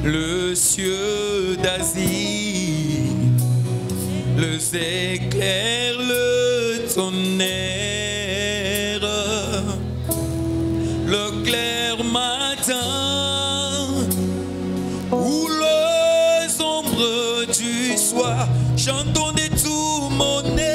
le cieux d'Asie, les éclairs, le tonnerre, le clair matin ou les ombres du soir, chantons de tout mon nez.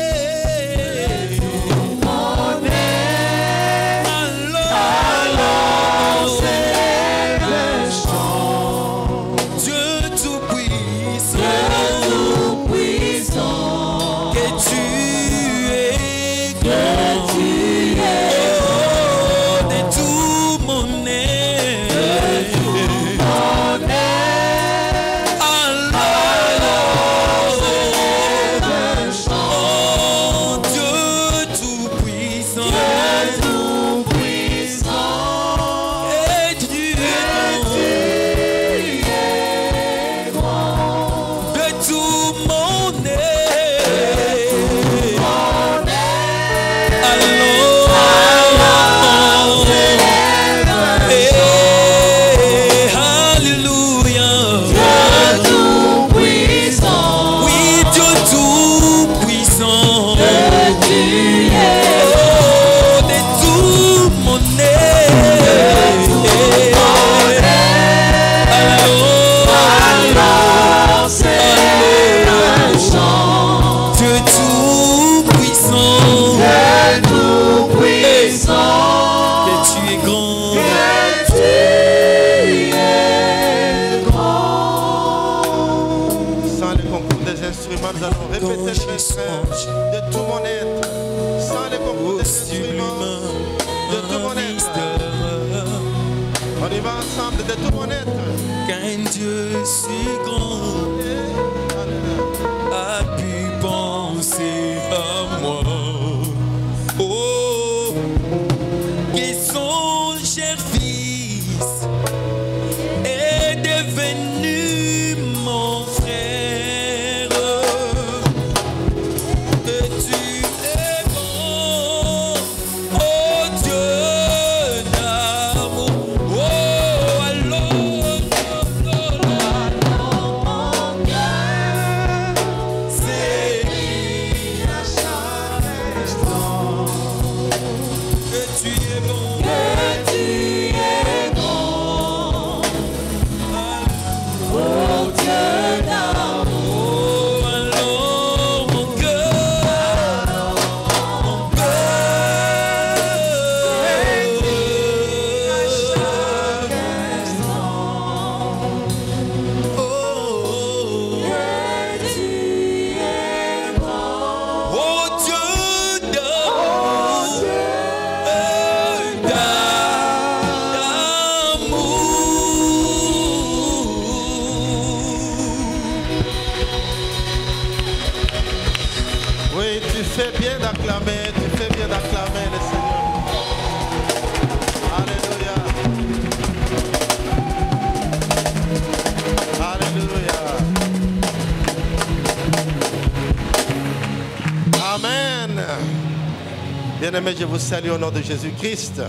Bien-aimés, je vous salue au nom de Jésus-Christ.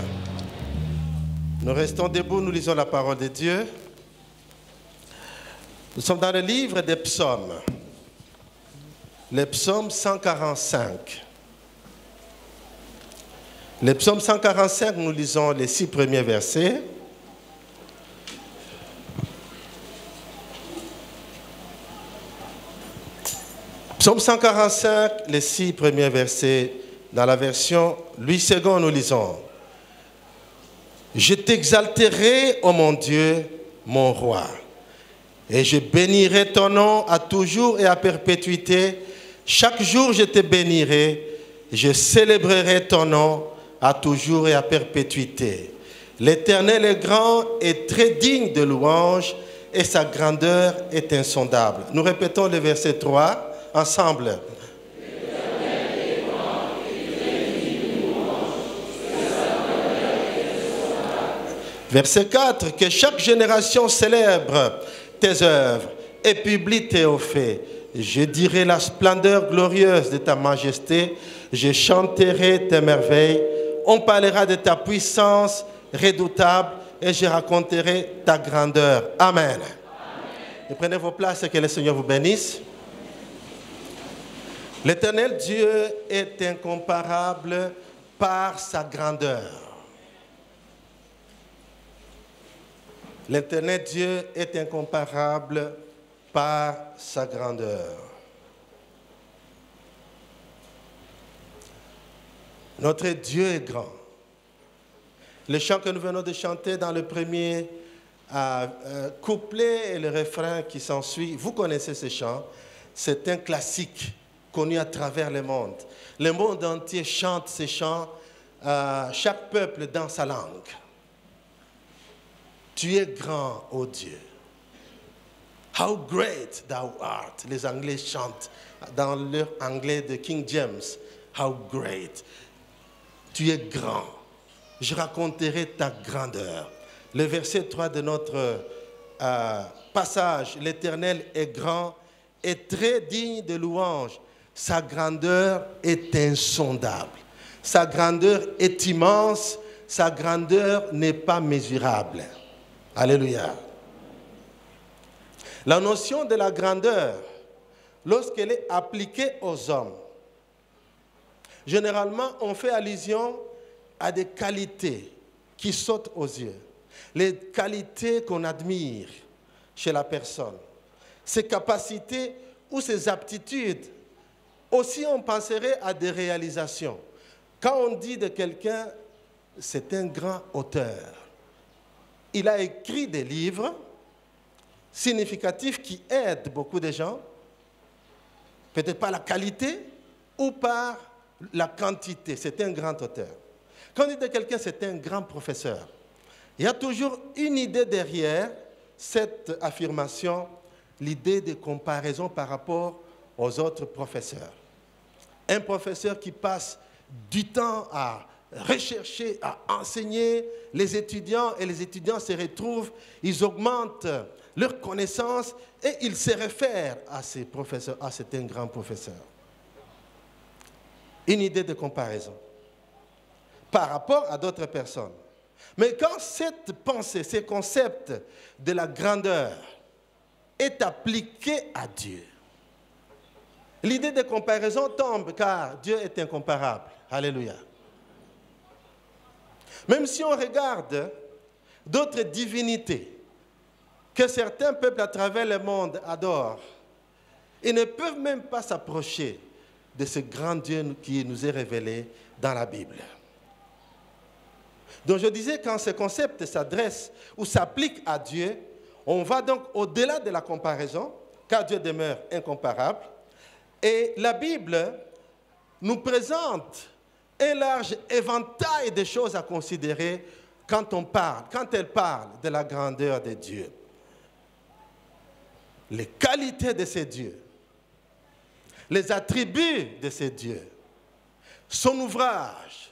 Nous restons debout, nous lisons la parole de Dieu. Nous sommes dans le livre des psaumes. Le psaume 145. Le psaume 145, nous lisons les 6 premiers versets. Psaume 145, les 6 premiers versets. Dans la version Louis II, nous lisons « Je t'exalterai, ô mon Dieu, mon roi, et je bénirai ton nom à toujours et à perpétuité. Chaque jour, je te bénirai, et je célébrerai ton nom à toujours et à perpétuité. L'Éternel est grand et très digne de louange, et sa grandeur est insondable. » Nous répétons le verset 3 ensemble. Verset 4, que chaque génération célèbre tes œuvres et publie tes hauts faits. Je dirai la splendeur glorieuse de ta majesté, je chanterai tes merveilles, on parlera de ta puissance redoutable et je raconterai ta grandeur. Amen. Et prenez vos places et que le Seigneur vous bénisse. L'Éternel Dieu est incomparable par sa grandeur. L'Éternel Dieu est incomparable par sa grandeur. Notre Dieu est grand. Le chant que nous venons de chanter dans le premier couplet et le refrain qui s'ensuit, vous connaissez ce chant, c'est un classique connu à travers le monde. Le monde entier chante ces chants, chaque peuple dans sa langue. Tu es grand, ô Dieu. How great thou art. Les Anglais chantent dans leur anglais de King James. How great. Tu es grand. Je raconterai ta grandeur. Le verset 3 de notre passage, l'Éternel est grand et très digne de louange. Sa grandeur est insondable. Sa grandeur est immense. Sa grandeur n'est pas mesurable. Alléluia. La notion de la grandeur, lorsqu'elle est appliquée aux hommes, généralement, on fait allusion à des qualités qui sautent aux yeux. Les qualités qu'on admire chez la personne. Ses capacités ou ses aptitudes. Aussi, on penserait à des réalisations. Quand on dit de quelqu'un, c'est un grand auteur. Il a écrit des livres significatifs qui aident beaucoup de gens, peut-être par la qualité ou par la quantité. C'est un grand auteur. Quand on dit de quelqu'un, c'est un grand professeur, il y a toujours une idée derrière cette affirmation, l'idée de comparaison par rapport aux autres professeurs. Un professeur qui passe du temps à rechercher, à enseigner les étudiants, et les étudiants se retrouvent, ils augmentent leurs connaissances et ils se réfèrent à ces professeurs. Ah, c'est un grand professeur. Une idée de comparaison par rapport à d'autres personnes. Mais quand cette pensée, ce concept de la grandeur est appliqué à Dieu, l'idée de comparaison tombe car Dieu est incomparable. Alléluia. Même si on regarde d'autres divinités que certains peuples à travers le monde adorent, ils ne peuvent même pas s'approcher de ce grand Dieu qui nous est révélé dans la Bible. Donc je disais, quand ce concept s'adresse ou s'applique à Dieu, on va donc au-delà de la comparaison, car Dieu demeure incomparable. Et la Bible nous présente un large éventail de choses à considérer quand elle parle de la grandeur de Dieu. Les qualités de ces dieux, les attributs de ces dieux, son ouvrage,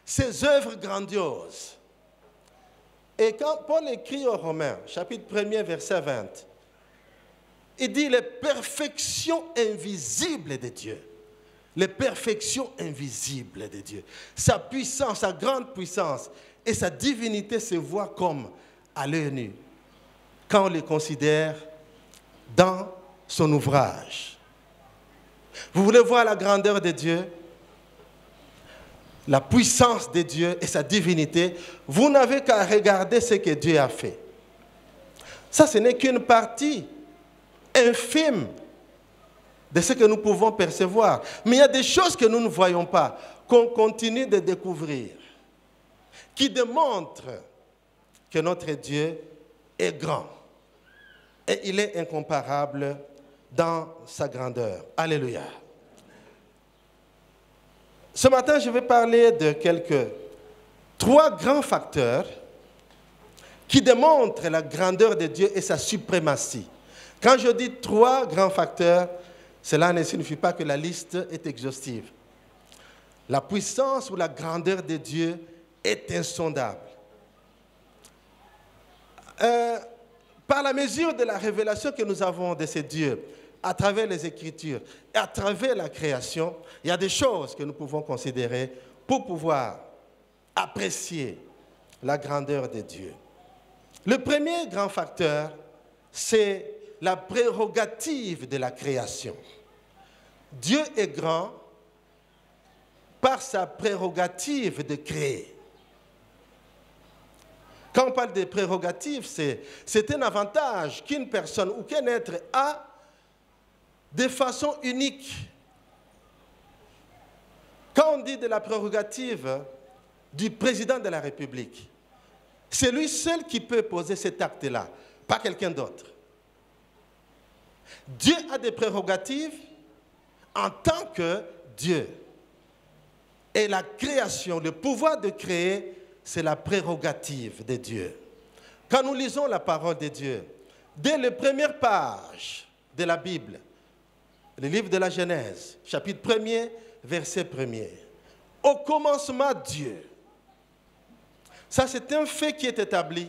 ses œuvres grandioses. Et quand Paul écrit aux Romains, chapitre 1er, verset 20, il dit les perfections invisibles de Dieu. Les perfections invisibles de Dieu. Sa puissance, sa grande puissance et sa divinité se voient comme à l'œil nu quand on les considère dans son ouvrage. Vous voulez voir la grandeur de Dieu, la puissance de Dieu et sa divinité, vous n'avez qu'à regarder ce que Dieu a fait. Ça, ce n'est qu'une partie infime de ce que nous pouvons percevoir. Mais il y a des choses que nous ne voyons pas, qu'on continue de découvrir, qui démontrent que notre Dieu est grand. Et il est incomparable dans sa grandeur. Alléluia. Ce matin, je vais parler de trois grands facteurs qui démontrent la grandeur de Dieu et sa suprématie. Quand je dis trois grands facteurs, cela ne signifie pas que la liste est exhaustive. La puissance ou la grandeur de Dieu est insondable. Par la mesure de la révélation que nous avons de ces dieux, à travers les Écritures et à travers la création, il y a des choses que nous pouvons considérer pour pouvoir apprécier la grandeur de Dieu. Le premier grand facteur, c'est la prérogative de la création. Dieu est grand par sa prérogative de créer. Quand on parle de prérogatives, c'est un avantage qu'une personne ou qu'un être a de façon unique. Quand on dit de la prérogative du président de la République, c'est lui seul qui peut poser cet acte-là, pas quelqu'un d'autre. Dieu a des prérogatives en tant que Dieu. Et la création, le pouvoir de créer, c'est la prérogative de Dieu. Quand nous lisons la parole de Dieu, dès les premières pages de la Bible, le livre de la Genèse, chapitre 1er, verset 1er. Au commencement, Dieu. Ça, c'est un fait qui est établi.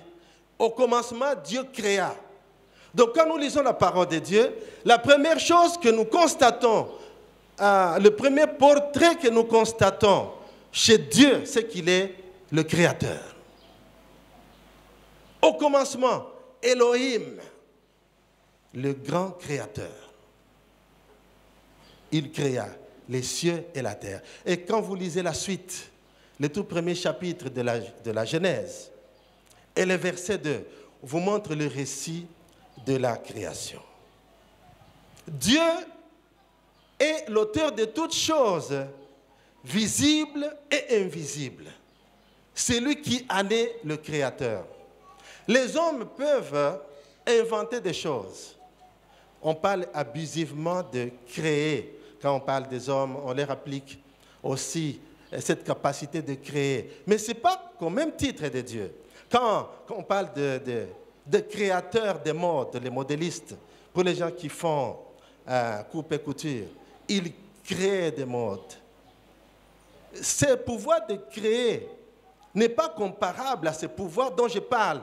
Au commencement, Dieu créa. Donc, quand nous lisons la parole de Dieu, la première chose que nous constatons, le premier portrait que nous constatons chez Dieu, c'est qu'il est le Créateur. Au commencement, Elohim, le grand Créateur. Il créa les cieux et la terre. Et quand vous lisez la suite, le tout premier chapitre de la Genèse, et le verset 2, vous montre le récit de la création. Dieu est l'auteur de toutes choses, visibles et invisibles. C'est lui qui en est le créateur. Les hommes peuvent inventer des choses. On parle abusivement de créer. Quand on parle des hommes, on leur applique aussi cette capacité de créer. Mais ce n'est pas au même titre de Dieu. Quand on parle de créateurs de mode, les modélistes, pour les gens qui font coupe et couture, ils créent des modes. Ce pouvoir de créer n'est pas comparable à ce pouvoir dont je parle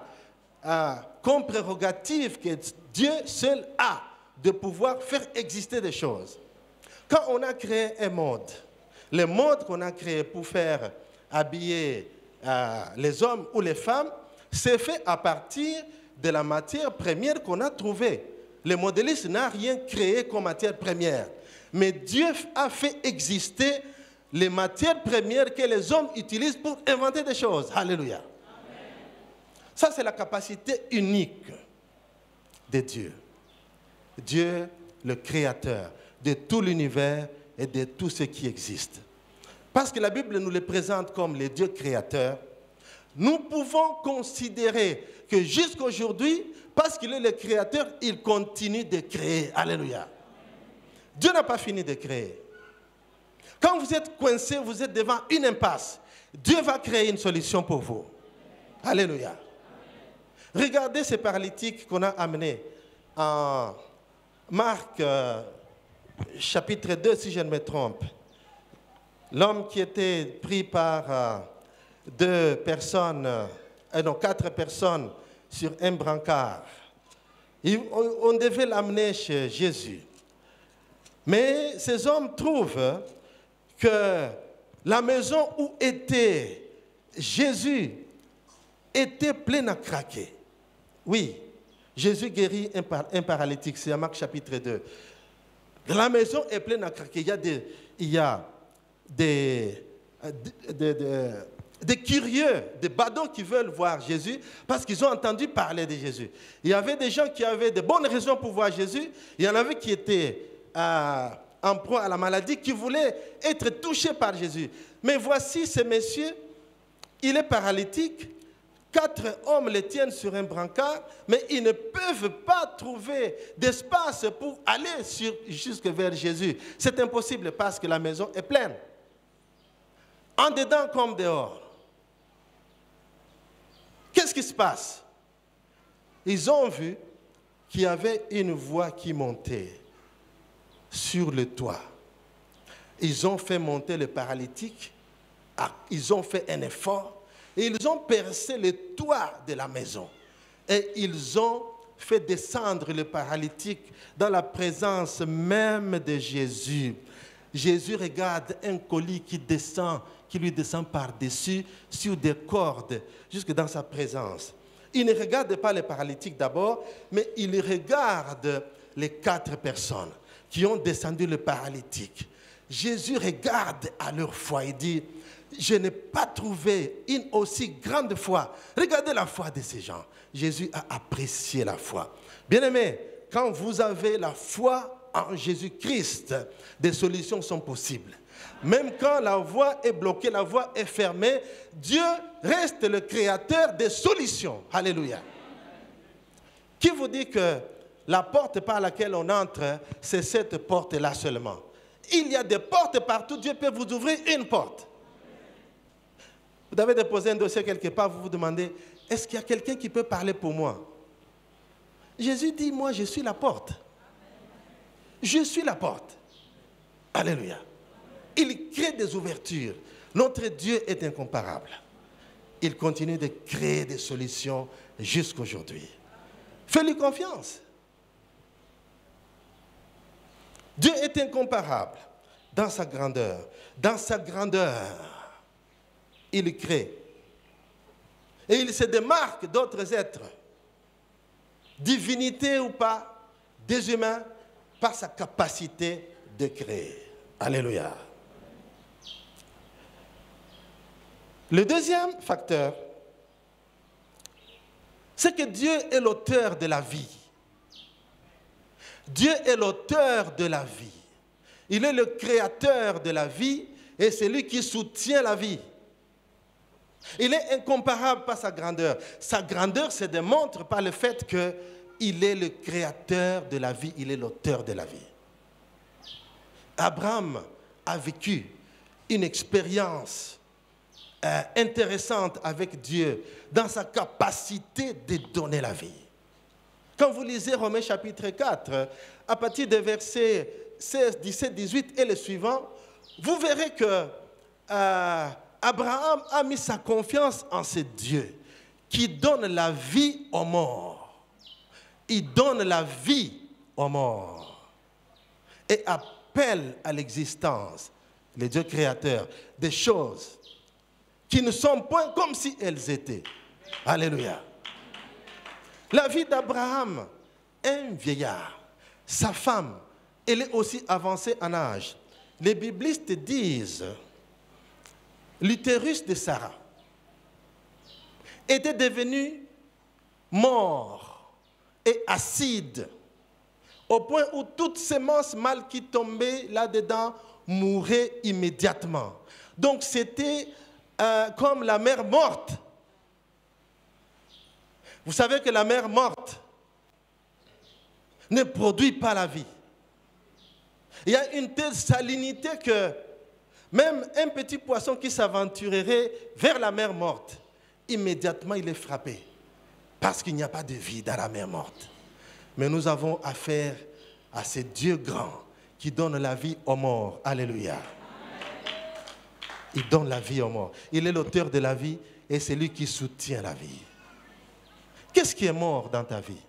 comme prérogative que Dieu seul a de pouvoir faire exister des choses. Quand on a créé un mode, le mode qu'on a créé pour faire habiller les hommes ou les femmes, c'est fait à partir de la matière première qu'on a trouvée. Le modéliste n'a rien créé comme matière première. Mais Dieu a fait exister les matières premières que les hommes utilisent pour inventer des choses. Alléluia. Amen. Ça, c'est la capacité unique de Dieu. Dieu, le créateur de tout l'univers et de tout ce qui existe. Parce que la Bible nous le présente comme les dieux créateurs, nous pouvons considérer que jusqu'à aujourd'hui, parce qu'il est le créateur, il continue de créer. Alléluia. Dieu n'a pas fini de créer. Quand vous êtes coincé, vous êtes devant une impasse, Dieu va créer une solution pour vous. Alléluia. Regardez ces paralytiques qu'on a amenés en Marc chapitre 2, si je ne me trompe. L'homme qui était pris par quatre personnes sur un brancard. On devait l'amener chez Jésus. Mais ces hommes trouvent que la maison où était Jésus était pleine à craquer. Oui, Jésus guérit un paralytique, c'est à Marc chapitre 2. La maison est pleine à craquer. Il y a des curieux, des badauds qui veulent voir Jésus parce qu'ils ont entendu parler de Jésus. Il y avait des gens qui avaient de bonnes raisons pour voir Jésus. Il y en avait qui étaient en proie à la maladie, qui voulaient être touchés par Jésus. Mais voici ce monsieur, il est paralytique. 4 hommes le tiennent sur un brancard, mais ils ne peuvent pas trouver d'espace pour aller jusque vers Jésus. C'est impossible parce que la maison est pleine. En dedans comme dehors. Qu'est-ce qui se passe? Ils ont vu qu'il y avait une voix qui montait sur le toit. Ils ont fait monter le paralytique. Ils ont fait un effort. Et ils ont percé le toit de la maison. Et ils ont fait descendre le paralytique dans la présence même de Jésus. Jésus regarde un colis qui lui descend par-dessus, sur des cordes, jusque dans sa présence. Il ne regarde pas les paralytiques d'abord, mais il regarde les 4 personnes qui ont descendu le paralytique. Jésus regarde à leur foi et dit, je n'ai pas trouvé une aussi grande foi. Regardez la foi de ces gens. Jésus a apprécié la foi. Bien-aimés, quand vous avez la foi en Jésus-Christ, des solutions sont possibles. Même quand la voie est bloquée, la voie est fermée, Dieu reste le créateur des solutions. Alléluia. Qui vous dit que la porte par laquelle on entre, c'est cette porte-là seulement? Il y a des portes partout, Dieu peut vous ouvrir une porte. Vous avez déposé un dossier quelque part, vous vous demandez, est-ce qu'il y a quelqu'un qui peut parler pour moi? Jésus dit, moi je suis la porte. Je suis la porte. Alléluia. Il crée des ouvertures. Notre Dieu est incomparable. Il continue de créer des solutions jusqu'aujourd'hui. Fais-lui confiance. Dieu est incomparable dans sa grandeur. Dans sa grandeur, il crée. Et il se démarque d'autres êtres. Divinité ou pas, des humains, par sa capacité de créer. Alléluia. Le deuxième facteur, c'est que Dieu est l'auteur de la vie. Dieu est l'auteur de la vie. Il est le créateur de la vie et c'est lui qui soutient la vie. Il est incomparable par sa grandeur. Sa grandeur se démontre par le fait qu'il est le créateur de la vie, il est l'auteur de la vie. Abraham a vécu une expérience intéressante avec Dieu dans sa capacité de donner la vie. Quand vous lisez Romains chapitre 4, à partir des versets 16, 17, 18 et les suivants, vous verrez que Abraham a mis sa confiance en ce Dieu qui donne la vie aux morts. Il donne la vie aux morts et appelle à l'existence, le Dieu créateur, des choses qui ne sont point comme si elles étaient. Alléluia. La vie d'Abraham, un vieillard, sa femme, elle est aussi avancée en âge. Les biblistes disent, l'utérus de Sarah était devenu mort et acide, au point où toute sémence mâle qui tombait là-dedans mourait immédiatement. Donc c'était comme la mère morte. Vous savez que la mère morte ne produit pas la vie. Il y a une telle salinité que même un petit poisson qui s'aventurerait vers la mer morte, immédiatement il est frappé. Parce qu'il n'y a pas de vie dans la mer morte. Mais nous avons affaire à ce Dieu grand qui donne la vie aux morts. Alléluia. Il donne la vie aux morts. Il est l'auteur de la vie et c'est lui qui soutient la vie. Qu'est-ce qui est mort dans ta vie?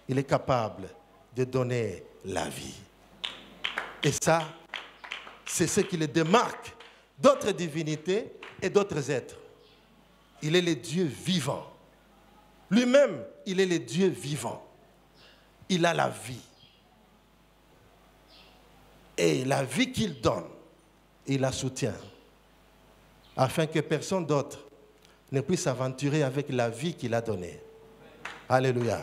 Il est capable de donner la vie. Et ça, c'est ce qui le démarque d'autres divinités et d'autres êtres. Il est le Dieu vivant. Lui-même, il est le Dieu vivant. Il a la vie. Et la vie qu'il donne, il la soutient. Afin que personne d'autre ne puisse s'aventurer avec la vie qu'il a donnée. Alléluia.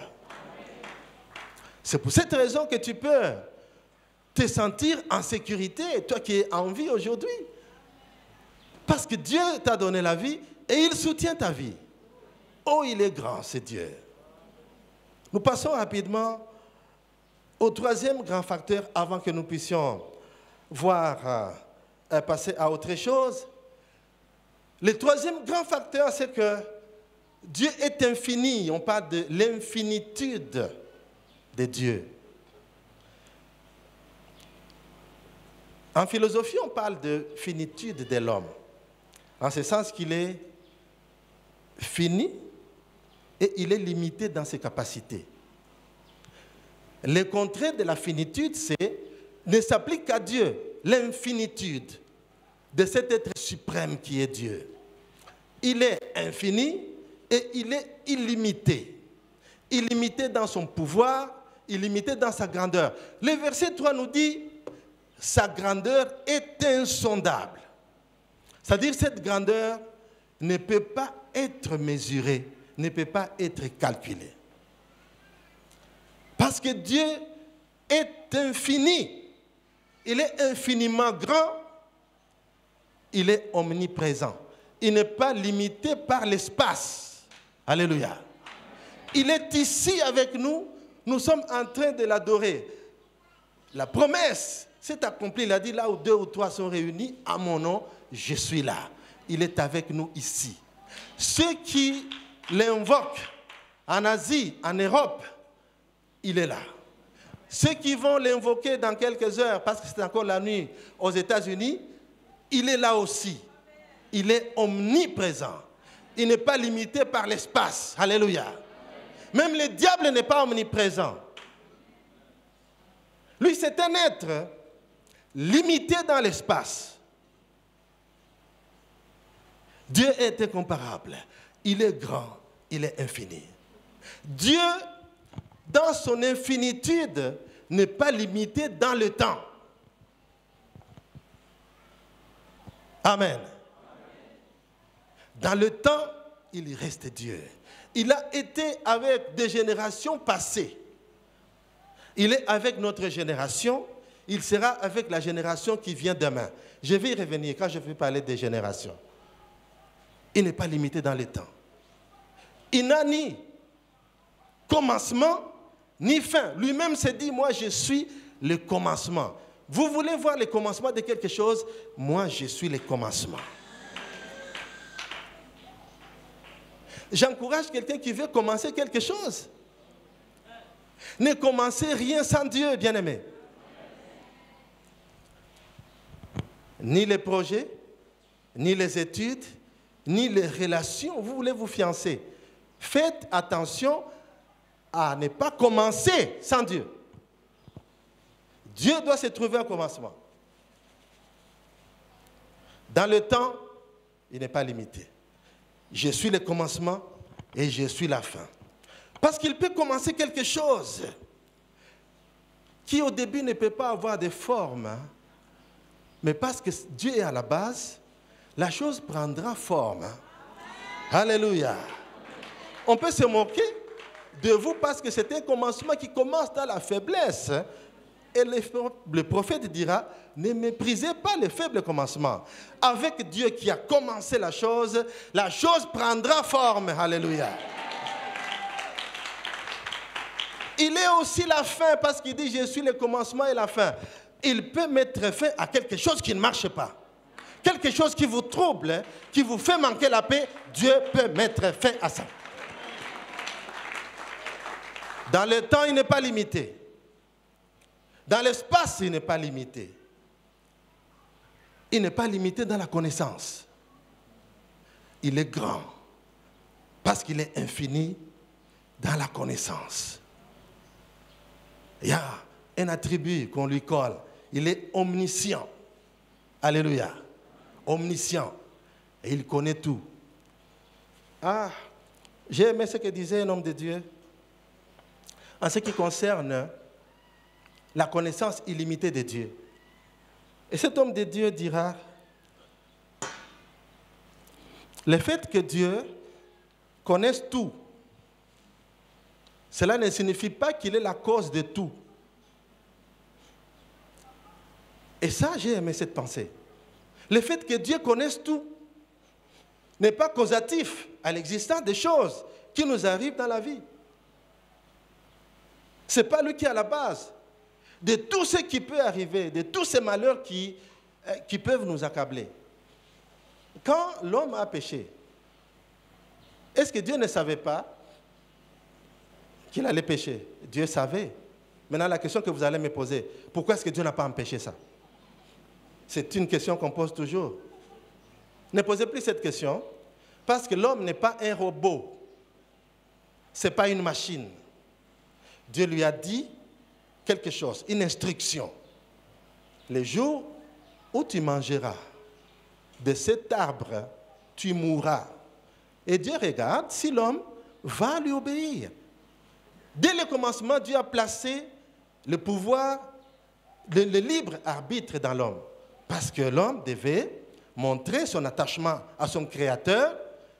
C'est pour cette raison que tu peux te sentir en sécurité, toi qui es en vie aujourd'hui. Parce que Dieu t'a donné la vie et il soutient ta vie. Oh, il est grand, ce Dieu. Nous passons rapidement au troisième grand facteur avant que nous puissions voir passer à autre chose. Le troisième grand facteur, c'est que Dieu est infini. On parle de l'infinitude de Dieu. En philosophie, on parle de finitude de l'homme. En ce sens qu'il est fini et il est limité dans ses capacités. Le contraire de la finitude, ne s'applique qu'à Dieu. L'infinitude de cet être suprême qui est Dieu. Il est infini et il est illimité. Illimité dans son pouvoir, illimité dans sa grandeur. Le verset 3 nous dit, sa grandeur est insondable. C'est-à-dire cette grandeur ne peut pas être mesurée, ne peut pas être calculée. Parce que Dieu est infini. Il est infiniment grand. Il est omniprésent. Il n'est pas limité par l'espace. Alléluia. Il est ici avec nous. Nous sommes en train de l'adorer. La promesse s'est accomplie. Il a dit, là où 2 ou 3 sont réunis, à mon nom, je suis là. Il est avec nous ici. Ceux qui l'invoquent en Asie, en Europe, il est là. Ceux qui vont l'invoquer dans quelques heures, parce que c'est encore la nuit aux États-Unis, il est là aussi. Il est omniprésent. Il n'est pas limité par l'espace. Alléluia. Même le diable n'est pas omniprésent. Lui, c'est un être limité dans l'espace. Dieu est incomparable. Il est grand. Il est infini. Dieu, dans son infinitude, n'est pas limité dans le temps. Amen. Dans le temps, il reste Dieu. Il a été avec des générations passées. Il est avec notre génération. Il sera avec la génération qui vient demain. Je vais y revenir quand je vais parler des générations. Il n'est pas limité dans le temps. Il n'a ni commencement, ni fin. Lui-même s'est dit, moi je suis le commencement. Vous voulez voir le commencement de quelque chose? Moi je suis le commencement. J'encourage quelqu'un qui veut commencer quelque chose. Ne commencez rien sans Dieu, bien-aimé. Ni les projets, ni les études, ni les relations. Vous voulez vous fiancer. Faites attention à ne pas commencer sans Dieu. Dieu doit se trouver un commencement. Dans le temps, il n'est pas limité. Je suis le commencement et je suis la fin. Parce qu'il peut commencer quelque chose qui au début ne peut pas avoir de forme. Mais parce que Dieu est à la base, la chose prendra forme. Alléluia. On peut se moquer de vous parce que c'est un commencement qui commence dans la faiblesse. Et le prophète dira, ne méprisez pas le faible commencement. Avec Dieu qui a commencé la chose prendra forme. Alléluia. Il est aussi la fin parce qu'il dit, je suis le commencement et la fin. Il peut mettre fin à quelque chose qui ne marche pas. Quelque chose qui vous trouble, qui vous fait manquer la paix, Dieu peut mettre fin à ça. Dans le temps, il n'est pas limité. Dans l'espace, il n'est pas limité. Il n'est pas limité dans la connaissance. Il est grand parce qu'il est infini dans la connaissance. Il y a un attribut qu'on lui colle. Il est omniscient. Alléluia. Omniscient. Et il connaît tout. Ah, j'ai aimé ce que disait un homme de Dieu. En ce qui concerne la connaissance illimitée de Dieu. Et cet homme de Dieu dira, le fait que Dieu connaisse tout, cela ne signifie pas qu'il est la cause de tout. Et ça, j'ai aimé cette pensée. Le fait que Dieu connaisse tout n'est pas causatif à l'existence des choses qui nous arrivent dans la vie. Ce n'est pas lui qui est à la base de tout ce qui peut arriver, de tous ces malheurs qui peuvent nous accabler. Quand l'homme a péché, est-ce que Dieu ne savait pas qu'il allait pécher? Dieu savait. Maintenant, la question que vous allez me poser, pourquoi est-ce que Dieu n'a pas empêché ça? C'est une question qu'on pose toujours. Ne posez plus cette question, parce que l'homme n'est pas un robot. Ce n'est pas une machine. Dieu lui a dit quelque chose, une instruction. Le jour où tu mangeras de cet arbre, tu mourras. Et Dieu regarde si l'homme va lui obéir. Dès le commencement, Dieu a placé le pouvoir, le libre arbitre dans l'homme. Parce que l'homme devait montrer son attachement à son Créateur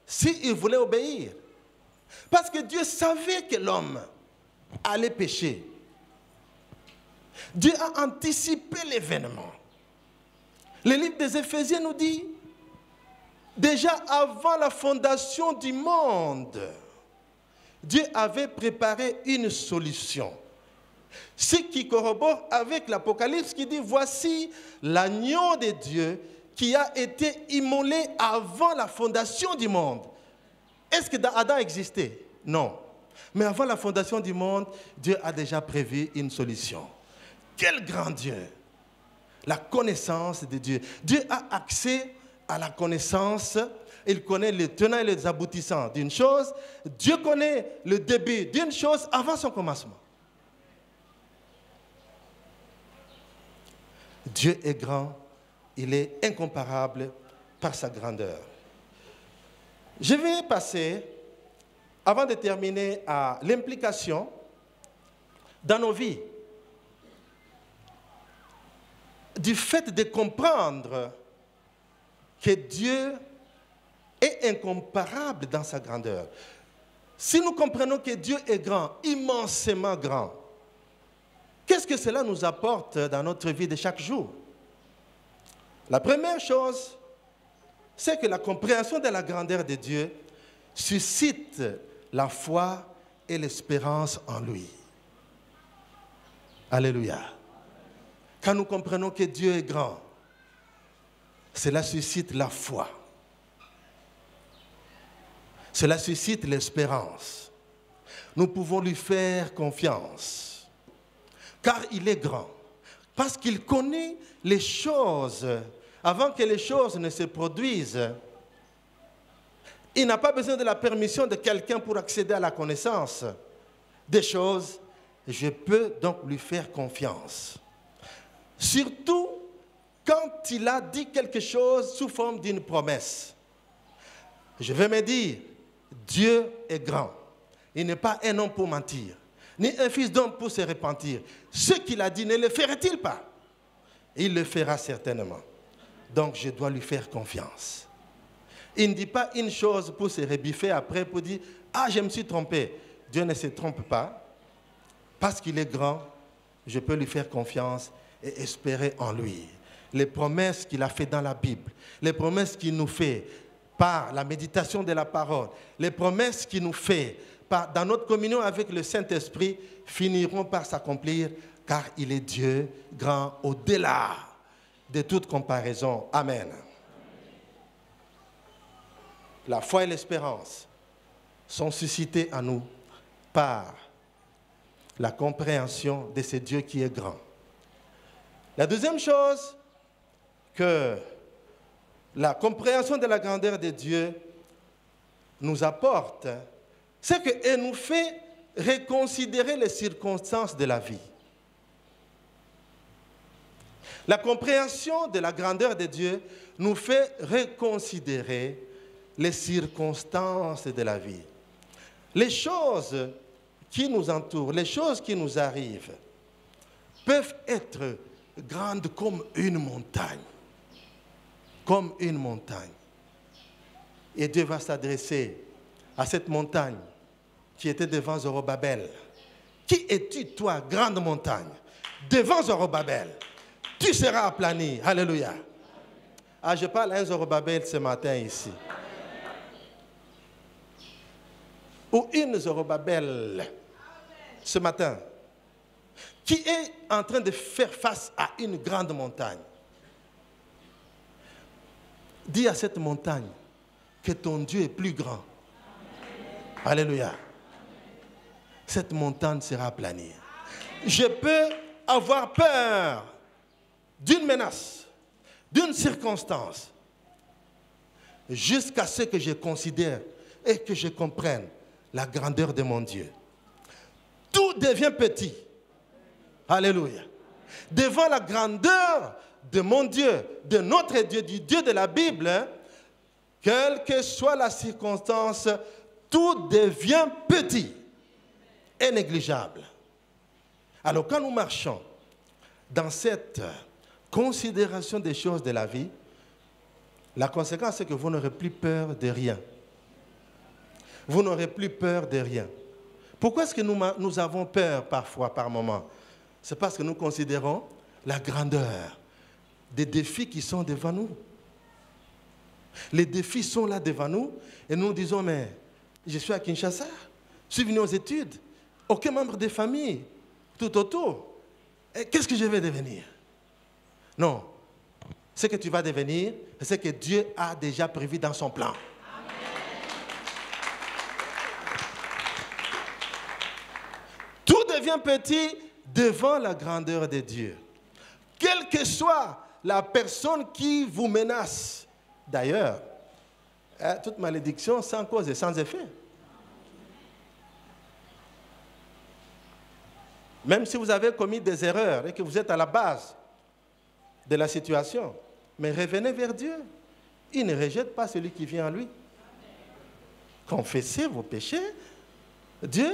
s'il voulait obéir. Parce que Dieu savait que l'homme allait pécher. Dieu a anticipé l'événement. Le livre des Éphésiens nous dit, déjà avant la fondation du monde, Dieu avait préparé une solution. Ce qui corrobore avec l'Apocalypse qui dit, voici l'agneau de Dieu qui a été immolé avant la fondation du monde. Est-ce que Adam existait? Non. Mais avant la fondation du monde, Dieu a déjà prévu une solution. Quel grand Dieu! La connaissance de Dieu. Dieu a accès à la connaissance. Il connaît les tenants et les aboutissants d'une chose. Dieu connaît le début d'une chose avant son commencement. Dieu est grand. Il est incomparable par sa grandeur. Je vais passer, avant de terminer, à l'implication dans nos vies du fait de comprendre que Dieu est incomparable dans sa grandeur. Si nous comprenons que Dieu est grand, immensément grand, qu'est-ce que cela nous apporte dans notre vie de chaque jour? La première chose, c'est que la compréhension de la grandeur de Dieu suscite la foi et l'espérance en lui. Alléluia. Quand nous comprenons que Dieu est grand, cela suscite la foi. Cela suscite l'espérance. Nous pouvons lui faire confiance, car il est grand, parce qu'il connaît les choses avant que les choses ne se produisent. Il n'a pas besoin de la permission de quelqu'un pour accéder à la connaissance des choses. Je peux donc lui faire confiance. Surtout quand il a dit quelque chose sous forme d'une promesse. Je vais me dire, Dieu est grand. Il n'est pas un homme pour mentir, ni un fils d'homme pour se repentir. Ce qu'il a dit, ne le ferait-il pas? Il le fera certainement. Donc je dois lui faire confiance. Il ne dit pas une chose pour se rebiffer après, pour dire, ah, je me suis trompé. Dieu ne se trompe pas. Parce qu'il est grand, je peux lui faire confiance et espérer en lui. Les promesses qu'il a faites dans la Bible, les promesses qu'il nous fait par la méditation de la parole, les promesses qu'il nous fait dans notre communion avec le Saint-Esprit finiront par s'accomplir, car il est Dieu grand au-delà de toute comparaison. Amen. La foi et l'espérance sont suscitées en nous par la compréhension de ce Dieu qui est grand. La deuxième chose que la compréhension de la grandeur de Dieu nous apporte, c'est qu'elle nous fait reconsidérer les circonstances de la vie. La compréhension de la grandeur de Dieu nous fait reconsidérer les circonstances de la vie. Les choses qui nous entourent, les choses qui nous arrivent, peuvent être grandes comme une montagne. Comme une montagne. Et Dieu va s'adresser à cette montagne qui était devant Zorobabel. Qui es-tu, toi, grande montagne? Devant Zorobabel, tu seras aplani. Alléluia. Ah, je parle à un Zorobabel ce matin ici. Ou une Zorobabel ce matin qui est en train de faire face à une grande montagne. Dis à cette montagne que ton Dieu est plus grand. Alléluia. Cette montagne sera aplanie. Je peux avoir peur d'une menace, d'une circonstance, jusqu'à ce que je considère et que je comprenne la grandeur de mon Dieu. Tout devient petit. Alléluia. Devant la grandeur de mon Dieu, de notre Dieu, du Dieu de la Bible, quelle que soit la circonstance, tout devient petit et négligeable. Alors quand nous marchons dans cette considération des choses de la vie, la conséquence c'est que vous n'aurez plus peur de rien. Vous n'aurez plus peur de rien. Pourquoi est-ce que nous avons peur parfois, par moment? C'est parce que nous considérons la grandeur des défis qui sont devant nous. Les défis sont là devant nous et nous disons, mais je suis à Kinshasa, je suis venu aux études, aucun membre de famille, tout autour. Qu'est-ce que je vais devenir? Non. Ce que tu vas devenir, c'est ce que Dieu a déjà prévu dans son plan. Tout devient petit devant la grandeur de Dieu. Quelle que soit la personne qui vous menace. D'ailleurs, toute malédiction sans cause et sans effet. Même si vous avez commis des erreurs et que vous êtes à la base de la situation, mais revenez vers Dieu. Il ne rejette pas celui qui vient à lui. Confessez vos péchés. Dieu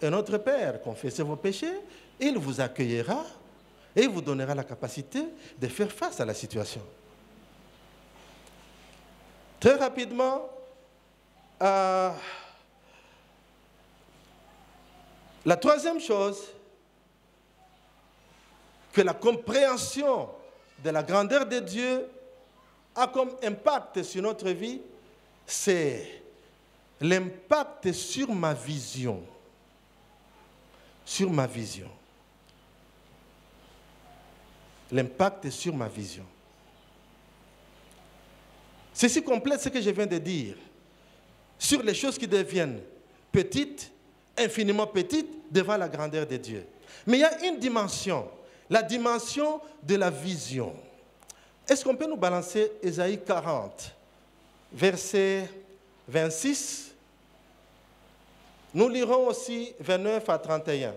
est notre Père. Confessez vos péchés. Il vous accueillera et il vous donnera la capacité de faire face à la situation. Très rapidement, la troisième chose, que la compréhension de la grandeur de Dieu a comme impact sur notre vie, c'est l'impact sur ma vision. Sur ma vision. L'impact sur ma vision. Ceci complète ce que je viens de dire sur les choses qui deviennent petites, infiniment petites, devant la grandeur de Dieu. Mais il y a une dimension, la dimension de la vision. Est-ce qu'on peut nous balancer Ésaïe 40, verset 26? Nous lirons aussi 29 à 31.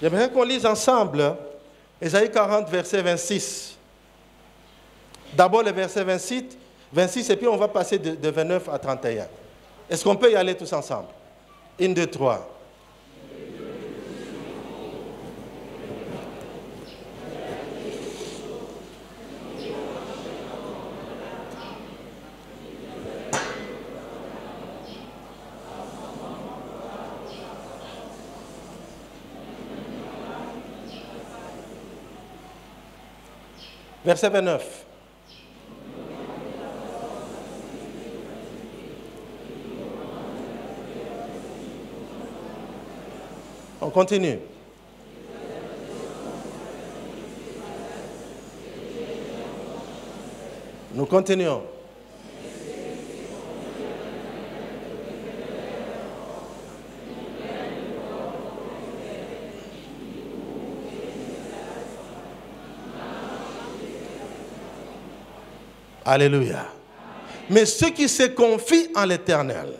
J'aimerais qu'on lise ensemble Ésaïe 40, verset 26. D'abord le verset 26 et puis on va passer de 29 à 31. Est-ce qu'on peut y aller tous ensemble? 1, 2, 3. Verset 29. On continue. Nous continuons. Alléluia. Mais ceux qui se confient en l'Éternel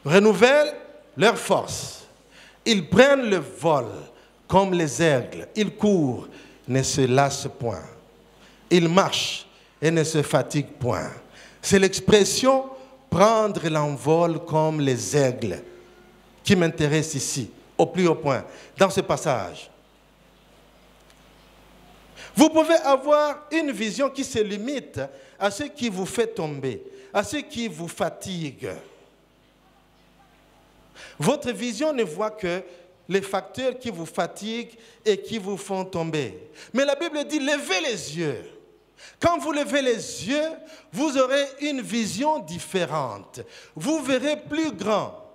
renouvellent leur force. Ils prennent le vol comme les aigles. Ils courent, ne se lassent point. Ils marchent et ne se fatiguent point. C'est l'expression prendre l'envol comme les aigles qui m'intéresse ici, au plus haut point, dans ce passage. Vous pouvez avoir une vision qui se limite à ce qui vous fait tomber, à ce qui vous fatigue. Votre vision ne voit que les facteurs qui vous fatiguent et qui vous font tomber. Mais la Bible dit, levez les yeux. Quand vous levez les yeux, vous aurez une vision différente. Vous verrez plus grand.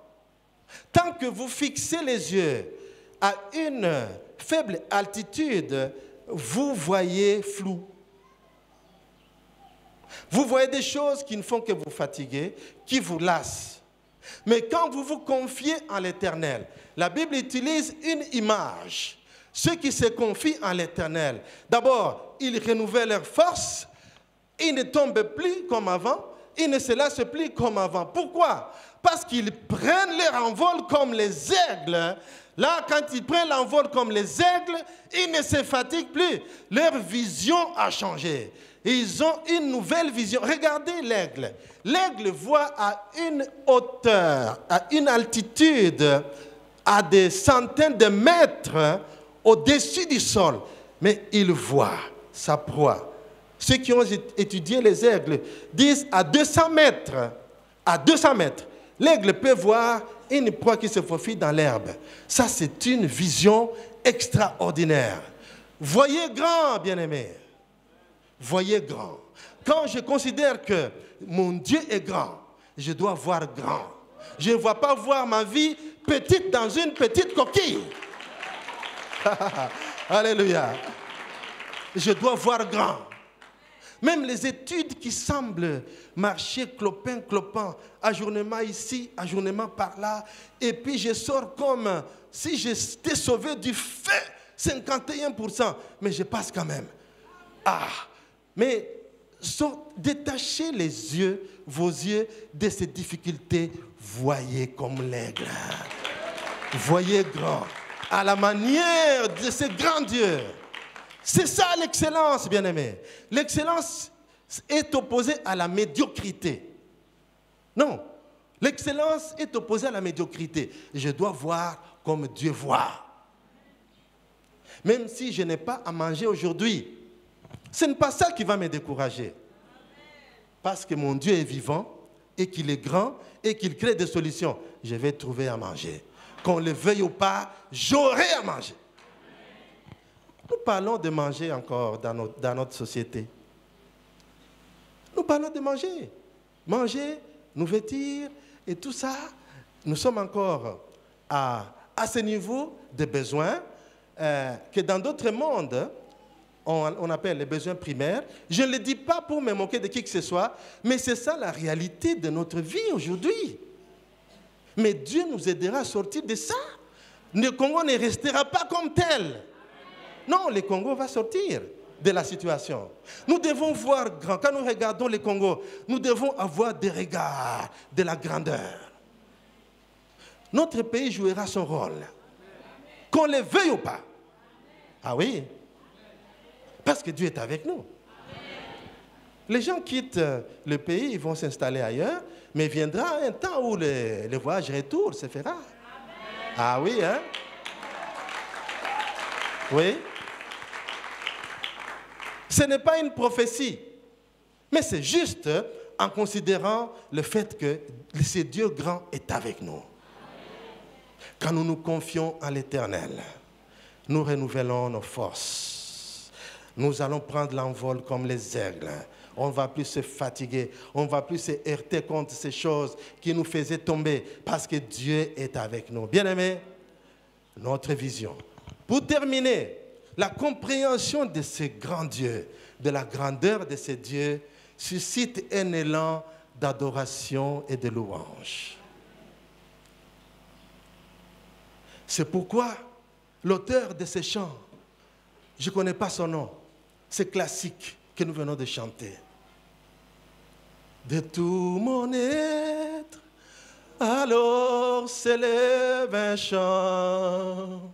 Tant que vous fixez les yeux à une faible altitude, vous voyez flou. Vous voyez des choses qui ne font que vous fatiguer, qui vous lassent. Mais quand vous vous confiez en l'Éternel, la Bible utilise une image. Ceux qui se confient en l'Éternel, d'abord, ils renouvellent leur force, ils ne tombent plus comme avant, ils ne se lassent plus comme avant. Pourquoi? Parce qu'ils prennent leur envol comme les aigles Là, quand ils prennent l'envol comme les aigles, ils ne se fatiguent plus. Leur vision a changé. Ils ont une nouvelle vision. Regardez l'aigle. L'aigle voit à une hauteur, à une altitude, à des centaines de mètres au-dessus du sol. Mais il voit sa proie. Ceux qui ont étudié les aigles disent à 200 mètres, l'aigle peut voir une proie qui se faufile dans l'herbe. Ça, c'est une vision extraordinaire. Voyez grand, bien-aimés. Voyez grand. Quand je considère que mon Dieu est grand, je dois voir grand. Je ne vois pas voir ma vie petite dans une petite coquille. Alléluia. Je dois voir grand. Même les études qui semblent marcher clopin, ajournement ici, ajournement par là, et puis je sors comme si j'étais sauvé du feu, 51%, mais je passe quand même. Mais détachez vos yeux de ces difficultés, voyez comme l'aigle. Voyez grand, à la manière de ce grand Dieu. C'est ça l'excellence, bien-aimés. L'excellence est opposée à la médiocrité. Non, l'excellence est opposée à la médiocrité. Je dois voir comme Dieu voit. Même si je n'ai pas à manger aujourd'hui, ce n'est pas ça qui va me décourager. Parce que mon Dieu est vivant et qu'il est grand et qu'il crée des solutions. Je vais trouver à manger. Qu'on le veuille ou pas, j'aurai à manger. Nous parlons de manger encore dans notre société. Nous parlons de manger. Manger, nous vêtir et tout ça. Nous sommes encore à ce niveau de besoins que dans d'autres mondes, on appelle les besoins primaires. Je ne le dis pas pour me moquer de qui que ce soit, mais c'est ça la réalité de notre vie aujourd'hui. Mais Dieu nous aidera à sortir de ça. Le Congo ne restera pas comme tel. Non, le Congo va sortir de la situation. Nous devons voir grand. Quand nous regardons le Congo, nous devons avoir des regards de la grandeur. Notre pays jouera son rôle. Qu'on le veuille ou pas. Ah oui. Parce que Dieu est avec nous. Les gens quittent le pays, ils vont s'installer ailleurs, mais viendra un temps où le voyage retour se fera. Ah oui, hein? Oui. Ce n'est pas une prophétie, mais c'est juste en considérant le fait que ce Dieu grand est avec nous. Quand nous nous confions en l'Éternel, nous renouvelons nos forces. Nous allons prendre l'envol comme les aigles. On ne va plus se fatiguer, on ne va plus se heurter contre ces choses qui nous faisaient tomber parce que Dieu est avec nous. Bien-aimés, notre vision. Pour terminer, la compréhension de ce grand Dieu, de la grandeur de ce Dieu, suscite un élan d'adoration et de louange. C'est pourquoi l'auteur de ces chants, je ne connais pas son nom, c'est classique que nous venons de chanter. De tout mon être, alors s'élève un chant.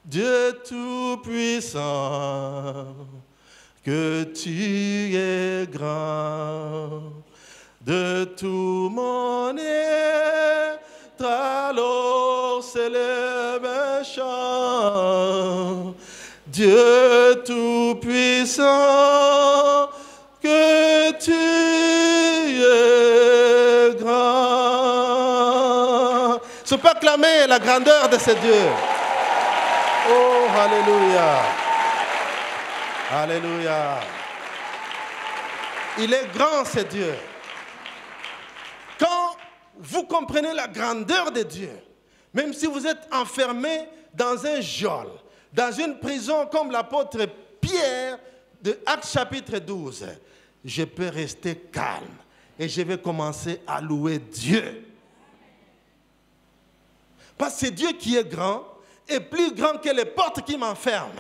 Dieu Tout-Puissant, que tu es grand. De tout mon être, alors s'élève un chant. Dieu Tout-Puissant, que tu es grand. Je peux acclamer la grandeur de ce Dieu. Oh, alléluia. Alléluia. Il est grand, ce Dieu. Quand vous comprenez la grandeur de Dieu, même si vous êtes enfermé dans un geôle, dans une prison comme l'apôtre Pierre de Actes chapitre 12, je peux rester calme et je vais commencer à louer Dieu. Parce que c'est Dieu qui est grand et plus grand que les portes qui m'enferment.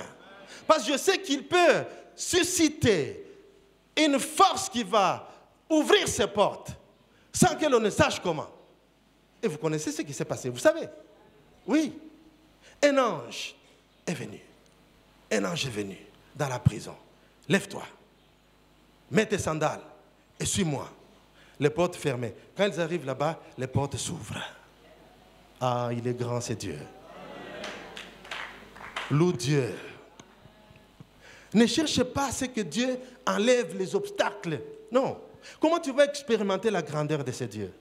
Parce que je sais qu'il peut susciter une force qui va ouvrir ces portes sans que l'on ne sache comment. Et vous connaissez ce qui s'est passé, vous savez. Oui. Un ange est venu. Un ange est venu dans la prison. Lève-toi, mets tes sandales et suis-moi. Les portes fermées. Quand ils arrivent là-bas, les portes s'ouvrent. Ah, il est grand, c'est Dieu. Loue Dieu. Ne cherche pas à ce que Dieu enlève les obstacles. Non. Comment tu vas expérimenter la grandeur de ce Dieu?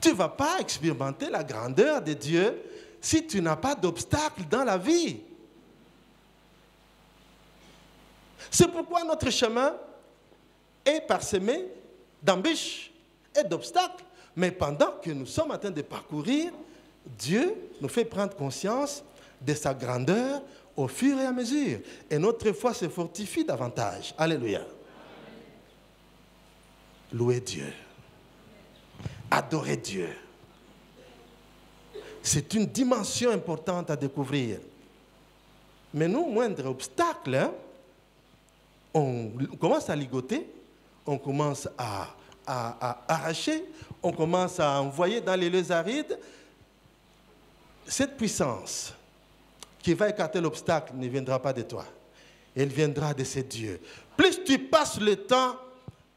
Tu ne vas pas expérimenter la grandeur de Dieu si tu n'as pas d'obstacle dans la vie. C'est pourquoi notre chemin est parsemé d'embûches et d'obstacles. Mais pendant que nous sommes en train de parcourir, Dieu nous fait prendre conscience de sa grandeur au fur et à mesure. Et notre foi se fortifie davantage. Alléluia. Louez Dieu. Adorez Dieu. C'est une dimension importante à découvrir. Mais nous, moindre obstacle, hein, on commence à ligoter, on commence à arracher, on commence à envoyer dans les lieux arides. Cette puissance qui va écarter l'obstacle ne viendra pas de toi. Elle viendra de ces dieux. Plus tu passes le temps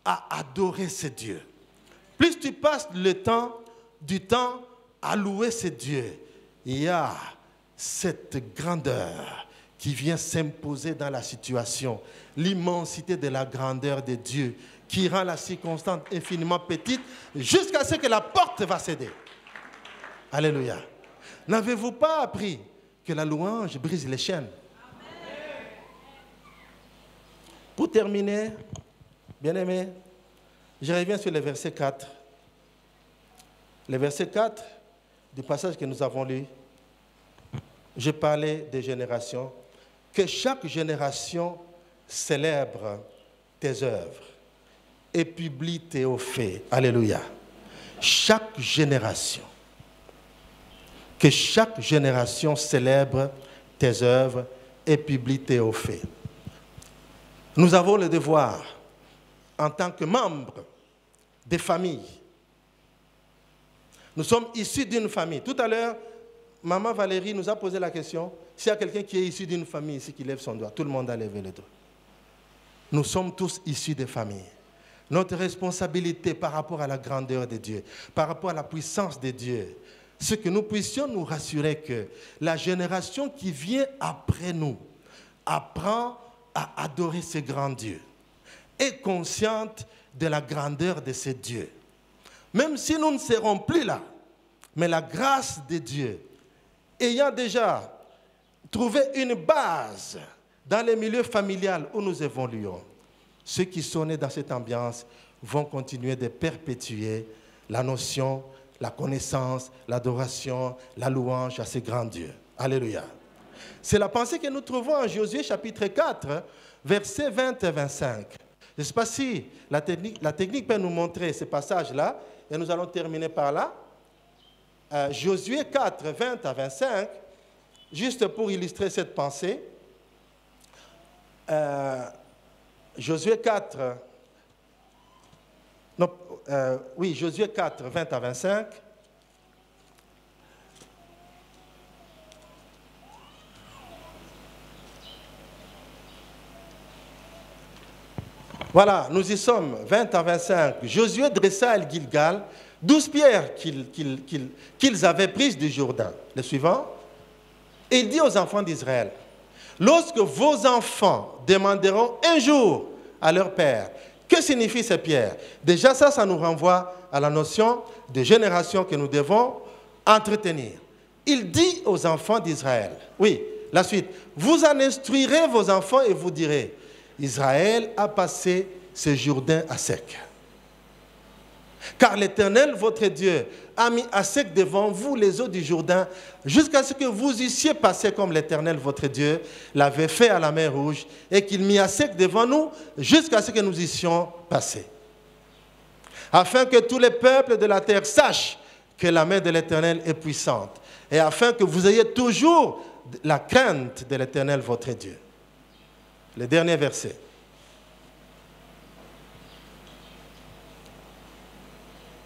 à adorer ces dieux, plus tu passes du temps à louer ces dieux, il y a cette grandeur qui vient s'imposer dans la situation, l'immensité de la grandeur de Dieu qui rend la circonstance infiniment petite jusqu'à ce que la porte va céder. Alléluia. N'avez-vous pas appris que la louange brise les chaînes? Pour terminer, bien-aimés, je reviens sur le verset 4. Le verset 4 du passage que nous avons lu, je parlais des générations. Que chaque génération célèbre tes œuvres et publie tes hauts faits. Alléluia. Chaque génération. Que chaque génération célèbre tes œuvres et publie tes hauts faits. Nous avons le devoir, en tant que membres des familles. Nous sommes issus d'une famille. Tout à l'heure, Maman Valérie nous a posé la question, s'il y a quelqu'un qui est issu d'une famille ici qui lève son doigt, tout le monde a levé le doigt. Nous sommes tous issus des familles. Notre responsabilité par rapport à la grandeur de Dieu, par rapport à la puissance de Dieu, c'est que nous puissions nous rassurer que la génération qui vient après nous apprend à adorer ce grand Dieu, est consciente de la grandeur de ce Dieu. Même si nous ne serons plus là, mais la grâce de Dieu, ayant déjà trouvé une base dans les milieux familial où nous évoluons, ceux qui sont nés dans cette ambiance vont continuer de perpétuer la notion, la connaissance, l'adoration, la louange à ce grand Dieu. Alléluia. C'est la pensée que nous trouvons en Josué chapitre 4, versets 20 et 25. Je ne sais pas si la technique peut nous montrer ce passage-là, et nous allons terminer par là. Josué 4, 20 à 25, juste pour illustrer cette pensée. Josué 4, Josué 4, 20 à 25. Voilà, nous y sommes, 20 à 25. Josué dressa à Gilgal 12 pierres qu'ils avaient prises du Jourdain. Le suivant. Et il dit aux enfants d'Israël, lorsque vos enfants demanderont un jour à leur père, que signifient ces pierres? Déjà ça nous renvoie à la notion de génération que nous devons entretenir. Il dit aux enfants d'Israël, oui, la suite, vous en instruirez vos enfants et vous direz, Israël a passé ce Jourdain à sec. Car l'Éternel, votre Dieu, a mis à sec devant vous les eaux du Jourdain, jusqu'à ce que vous eussiez passé comme l'Éternel, votre Dieu, l'avait fait à la mer Rouge, et qu'il mit à sec devant nous, jusqu'à ce que nous eussions passé. Afin que tous les peuples de la terre sachent que la main de l'Éternel est puissante, et afin que vous ayez toujours la crainte de l'Éternel, votre Dieu. Le dernier verset.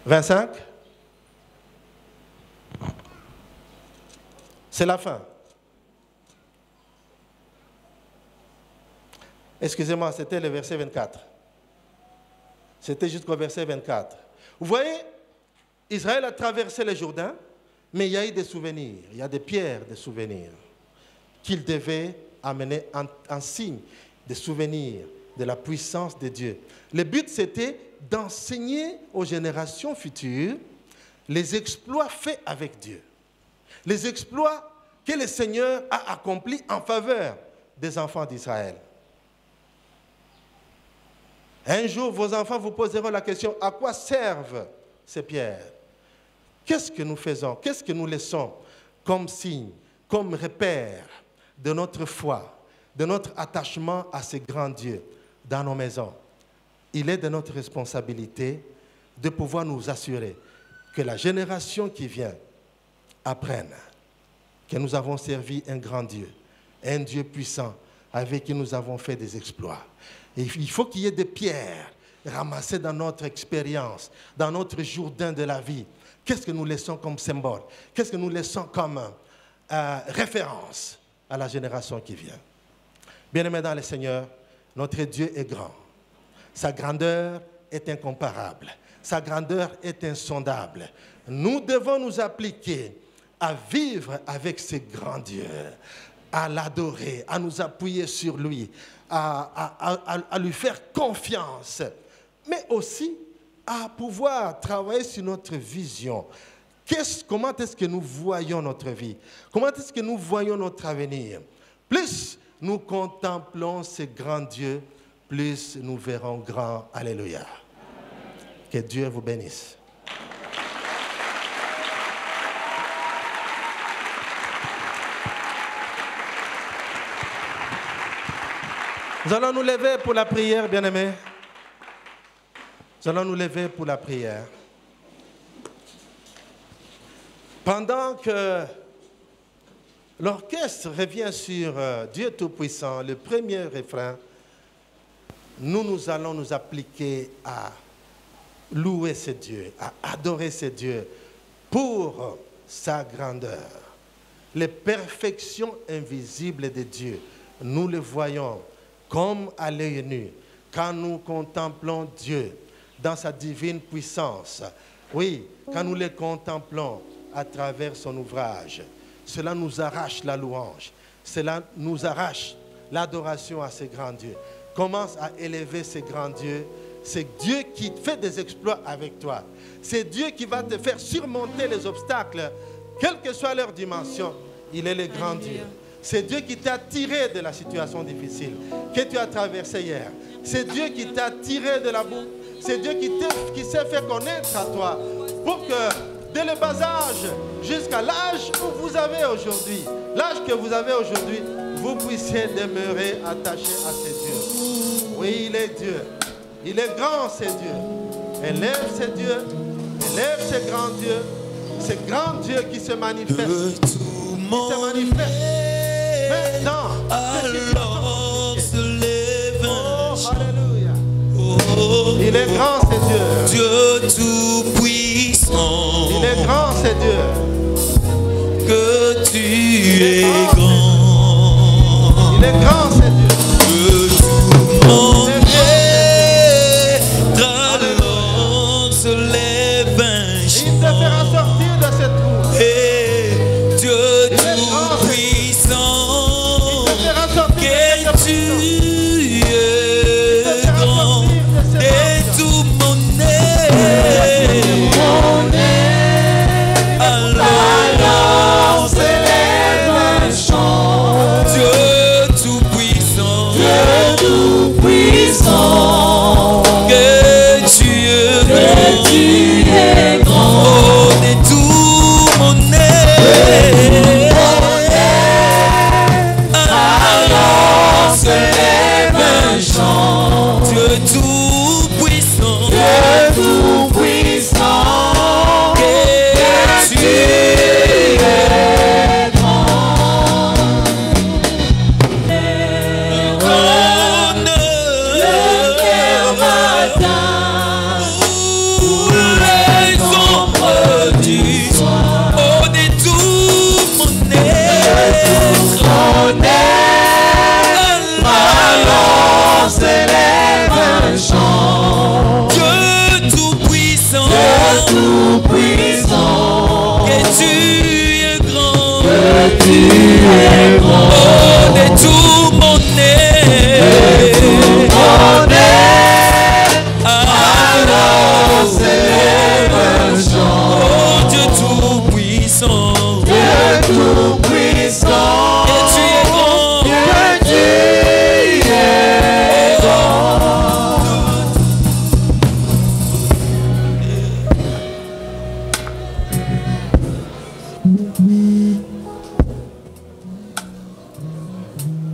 « 25. C'est la fin. Excusez-moi, c'était le verset 24. C'était jusqu'au verset 24. Vous voyez, Israël a traversé le Jourdain, mais il y a eu des souvenirs, il y a des pierres de souvenirs qu'il devait amener en signe des souvenirs de la puissance de Dieu. Le but, c'était d'enseigner aux générations futures les exploits faits avec Dieu. Les exploits que le Seigneur a accomplis en faveur des enfants d'Israël. Un jour, vos enfants vous poseront la question, à quoi servent ces pierres? Qu'est-ce que nous faisons? Qu'est-ce que nous laissons comme signe, comme repère de notre foi, de notre attachement à ce grand Dieu dans nos maisons? Il est de notre responsabilité de pouvoir nous assurer que la génération qui vient apprenne que nous avons servi un grand Dieu, un Dieu puissant avec qui nous avons fait des exploits. Et il faut qu'il y ait des pierres ramassées dans notre expérience, dans notre Jourdain de la vie. Qu'est-ce que nous laissons comme symbole? Qu'est-ce que nous laissons comme référence à la génération qui vient? Bien-aimés dans le Seigneur, notre Dieu est grand. Sa grandeur est incomparable. Sa grandeur est insondable. Nous devons nous appliquer à vivre avec ce grand Dieu, à l'adorer, à nous appuyer sur lui, à lui faire confiance, mais aussi à pouvoir travailler sur notre vision. Comment est-ce que nous voyons notre vie? Comment est-ce que nous voyons notre avenir? Plus nous contemplons ce grand Dieu, plus nous verrons grand. Alléluia. Que Dieu vous bénisse. Nous allons nous lever pour la prière, bien-aimés. Nous allons nous lever pour la prière. Pendant que l'orchestre revient sur Dieu Tout-Puissant, le premier refrain, nous allons nous appliquer à louer ce Dieu, à adorer ce Dieu pour sa grandeur. Les perfections invisibles de Dieu, nous les voyons comme à l'œil nu, quand nous contemplons Dieu dans sa divine puissance. Oui, quand nous le contemplons à travers son ouvrage, cela nous arrache la louange, cela nous arrache l'adoration à ce grand Dieu. Commence à élever ce grand Dieu. C'est Dieu qui fait des exploits avec toi. C'est Dieu qui va te faire surmonter les obstacles, quelle que soit leur dimension. Il est le grand Dieu. C'est Dieu qui t'a tiré de la situation difficile que tu as traversée hier. C'est Dieu qui t'a tiré de la boue. C'est Dieu qui s'est fait connaître à toi pour que dès le bas âge jusqu'à l'âge où vous avez aujourd'hui, l'âge que vous avez aujourd'hui, vous puissiez demeurer attaché à ce Dieu. Oui, il est Dieu. Il est grand, c'est Dieu. Élève ce Dieu. Élève ce grand Dieu. Ce grand Dieu qui se manifeste. Qui se manifeste. Alors se lève un chant. Alléluia. Oh, il est grand, c'est Dieu. Dieu tout-puissant. Il est grand, c'est Dieu. Que tu es grand. Il est grand, c'est Dieu. Que tout monde alors se lève un chant. Il te fera sortir de cette trou. Et Dieu tout-puissant. Que tu es grand et tout mon nez.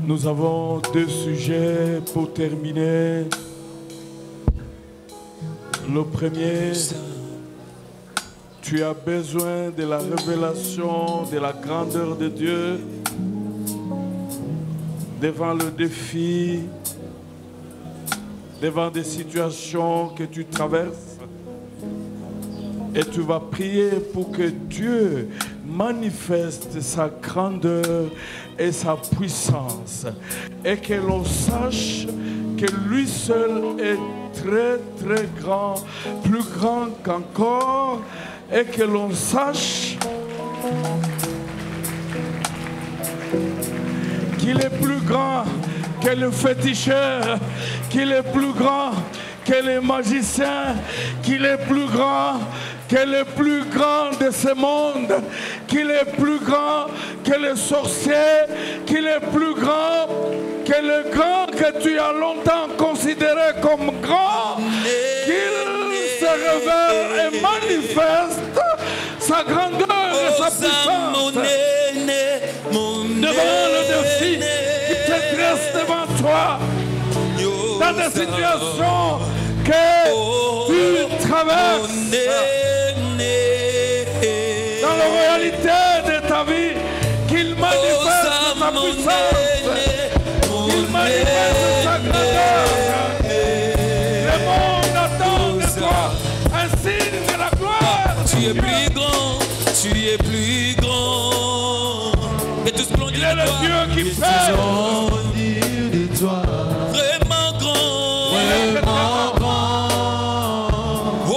Nous avons deux sujets pour terminer. Le premier, tu as besoin de la révélation de la grandeur de Dieu devant le défi, devant des situations que tu traverses. Et tu vas prier pour que Dieu manifeste sa grandeur et sa puissance. Et que l'on sache que lui seul est très très grand, plus grand qu'encore. Et que l'on sache qu'il est plus grand que le féticheur, qu'il est plus grand que les magiciens, qu'il est plus grand que le plus grand de ce monde, qu'il est plus grand que les sorciers, qu'il est plus grand que le grand que tu as longtemps considéré comme grand, qu'il se révèle et manifeste sa grandeur et sa puissance devant le défi qui te dresse devant toi, dans des situations que tu traverses, dans la réalité de ta vie, qu'il manifeste sa puissance, qu'il manifeste sa grandeur. Le monde attend de toi un signe de la gloire. Tu es plus grand, tu es plus grand. Et tout splendide il est le Dieu qui fait. Vraiment grand, vraiment grand. Oh,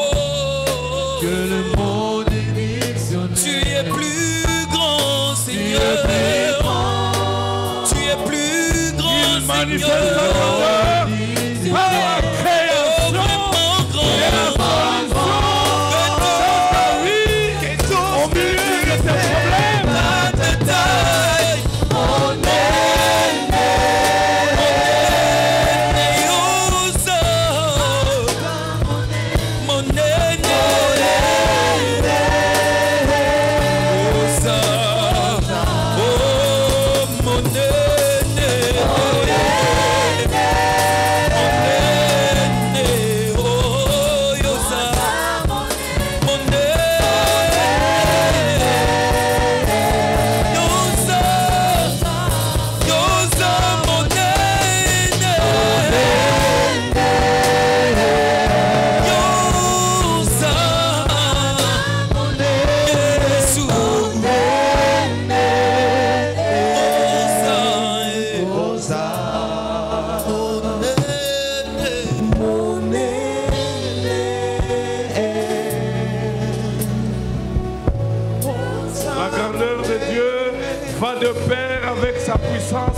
que le monde tu es plus grand, Seigneur. Tu es plus grand, Il manifeste sa Seigneur. grandeur par la création Vraiment grand. et la solution de ta vie au milieu de tes problèmes.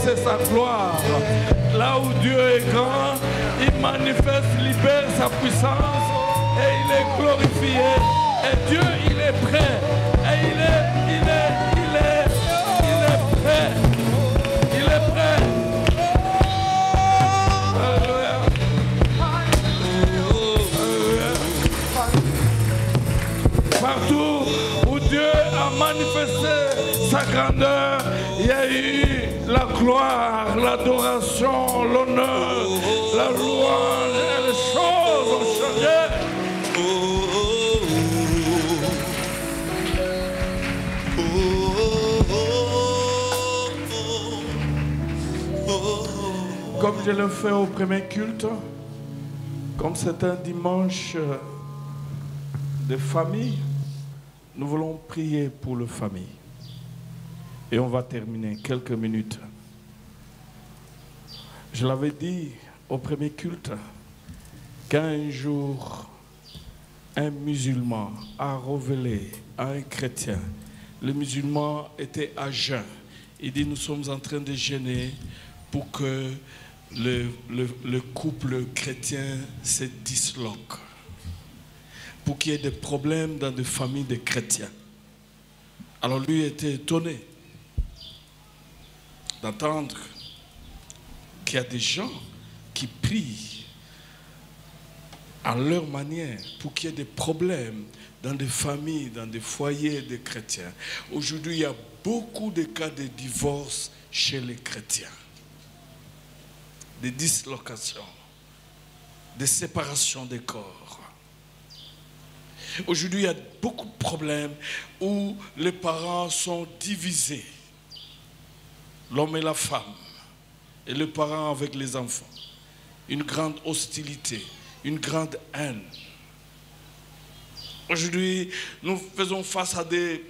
Et sa gloire. Là où Dieu est grand, il manifeste, libère sa puissance et il est glorifié. Et Dieu, il est prêt. Et il est prêt. Il est prêt. Alléluia. Alléluia. Partout où Dieu a manifesté sa grandeur, il y a eu la gloire, l'adoration, l'honneur, la louange, et les choses ont changé. Comme je le fais au premier culte, comme c'est un dimanche de famille, nous voulons prier pour la famille. Et on va terminer quelques minutes. Je l'avais dit au premier culte qu'un jour, un musulman a révélé à un chrétien. Le musulman était à jeun. Il dit, nous sommes en train de gêner pour que le couple chrétien se disloque. Pour qu'il y ait des problèmes dans des familles de chrétiens. Alors lui était étonné d'entendre qu'il y a des gens qui prient à leur manière pour qu'il y ait des problèmes dans des familles, dans des foyers de chrétiens. Aujourd'hui, il y a beaucoup de cas de divorce chez les chrétiens. Des dislocations, des séparations des corps. Aujourd'hui, il y a beaucoup de problèmes où les parents sont divisés. L'homme et la femme, et les parents avec les enfants. Une grande hostilité, une grande haine. Aujourd'hui, nous faisons face à des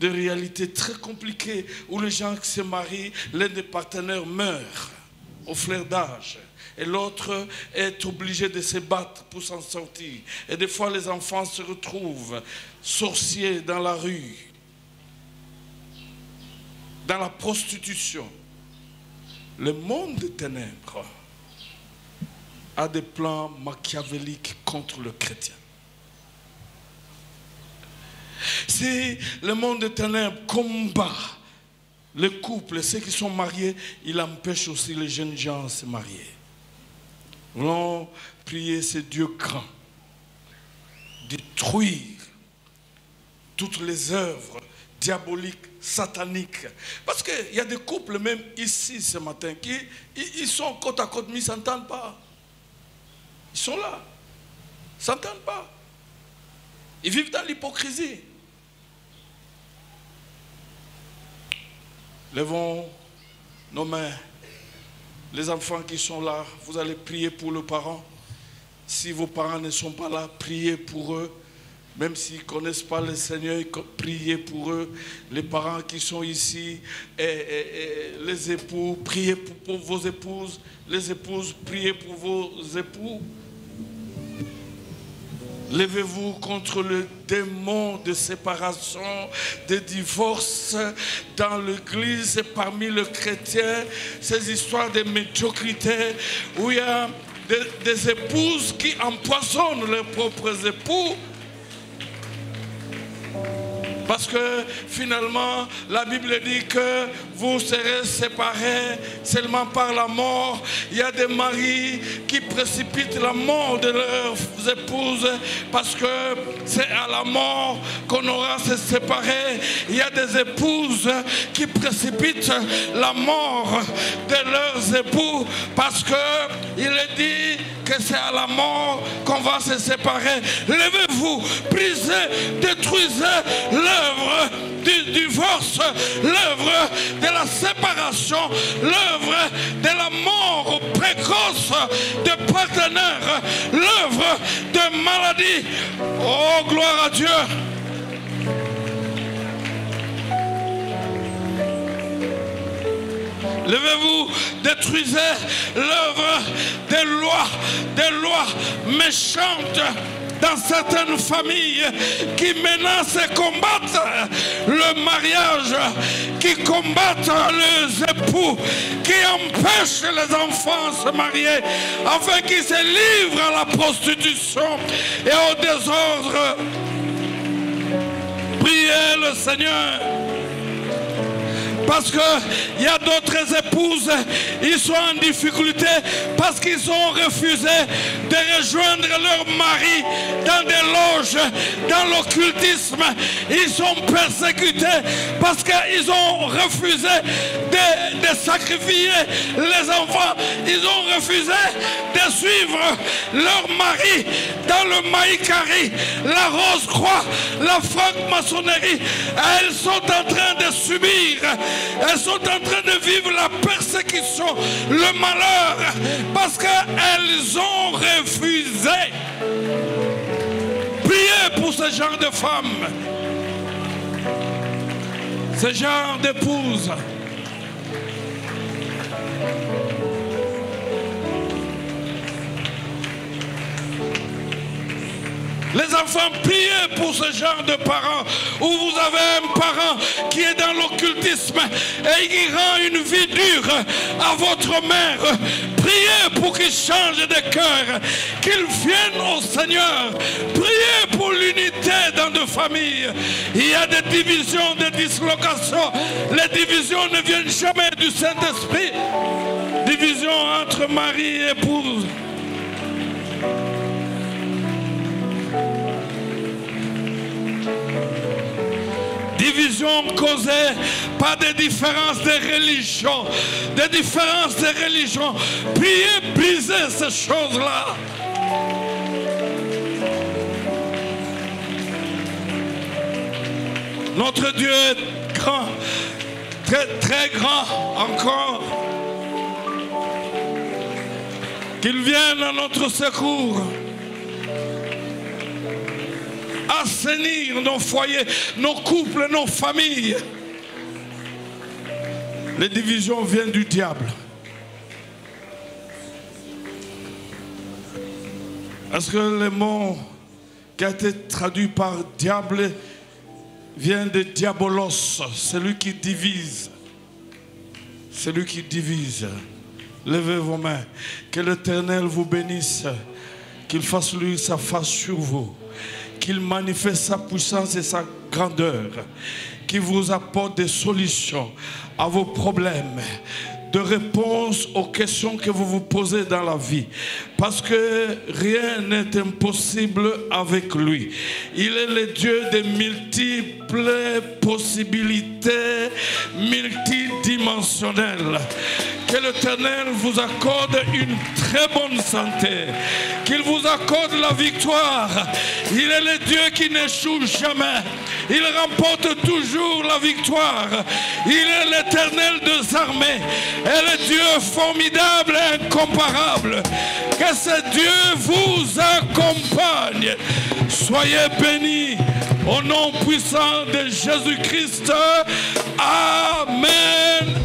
réalités très compliquées où les gens qui se marient, l'un des partenaires meurt au flair d'âge. Et l'autre est obligé de se battre pour s'en sortir. Et des fois, les enfants se retrouvent sorciers dans la rue, dans la prostitution. Le monde des ténèbres a des plans machiavéliques contre le chrétien. Si le monde des ténèbres combat les couples, ceux qui sont mariés, il empêche aussi les jeunes gens de se marier. Nous voulons prier ce Dieu grand, détruire toutes les œuvres diaboliques, sataniques. Parce qu'il y a des couples, même ici ce matin, qui ils sont côte à côte, mais ils ne s'entendent pas. Ils sont là, ils ne s'entendent pas. Ils vivent dans l'hypocrisie. Levons nos mains. Les enfants qui sont là, vous allez prier pour le parent. Si vos parents ne sont pas là, priez pour eux. Même s'ils ne connaissent pas le Seigneur, priez pour eux. Les parents qui sont ici, et les époux, priez pour vos épouses. Les épouses, priez pour vos époux. Levez-vous contre le démon de séparation, de divorce dans l'église et parmi les chrétiens. Ces histoires de médiocrité où il y a des épouses qui empoisonnent leurs propres époux. Parce que finalement, la Bible dit que vous serez séparés seulement par la mort. Il y a des maris qui précipitent la mort de leurs épouses parce que c'est à la mort qu'on aura se séparer. Il y a des épouses qui précipitent la mort de leurs époux parce qu'il est dit que c'est à la mort qu'on va se séparer. Levez-vous, brisez, détruisez l'œuvre du divorce, l'œuvre de la séparation, l'œuvre de la mort précoce de partenaires, l'œuvre de maladie. Oh, gloire à Dieu! Levez-vous, détruisez l'œuvre des lois méchantes dans certaines familles qui menacent et combattent le mariage, qui combattent les époux, qui empêchent les enfants de se marier, afin qu'ils se livrent à la prostitution et au désordre. Priez le Seigneur. Parce qu'il y a d'autres épouses, ils sont en difficulté parce qu'ils ont refusé de rejoindre leur mari dans des loges, dans l'occultisme. Ils sont persécutés parce qu'ils ont refusé de sacrifier les enfants. Ils ont refusé de suivre leur mari dans le Maïkari, la Rose-Croix, la franc-maçonnerie. Elles sont en train de subir. Elles sont en train de vivre la persécution, le malheur, parce qu'elles ont refusé. Priez pour ce genre de femmes, ce genre d'épouses. Les enfants, priez pour ce genre de parents où vous avez un parent qui est dans l'occultisme et il rend une vie dure à votre mère. Priez pour qu'il change de cœur, qu'il vienne au Seigneur. Priez pour l'unité dans nos familles. Il y a des divisions, des dislocations. Les divisions ne viennent jamais du Saint-Esprit. Division entre mari et épouse. Division causée par des différences de religion. Des différences de religion. Priez, brisez ces choses-là. Notre Dieu est grand. Très, très grand encore. Qu'il vienne à notre secours. Assainir nos foyers, nos couples, nos familles. Les divisions viennent du diable. Est-ce que le mot qui a été traduit par diable vient de diabolos, celui qui divise? Celui qui divise. Levez vos mains. Que l'Éternel vous bénisse. Qu'il fasse lui sa face sur vous. Qu'il manifeste sa puissance et sa grandeur, qu'il vous apporte des solutions à vos problèmes, de réponses aux questions que vous vous posez dans la vie. Parce que rien n'est impossible avec lui. Il est le Dieu de multiples possibilités, multidimensionnelles. Que l'Éternel vous accorde une très bonne santé. Qu'il vous accorde la victoire. Il est le Dieu qui n'échoue jamais. Il remporte toujours la victoire. Il est l'Éternel des armées. Et le Dieu formidable et incomparable. Que ce Dieu vous accompagne. Soyez bénis au nom puissant de Jésus-Christ. Amen.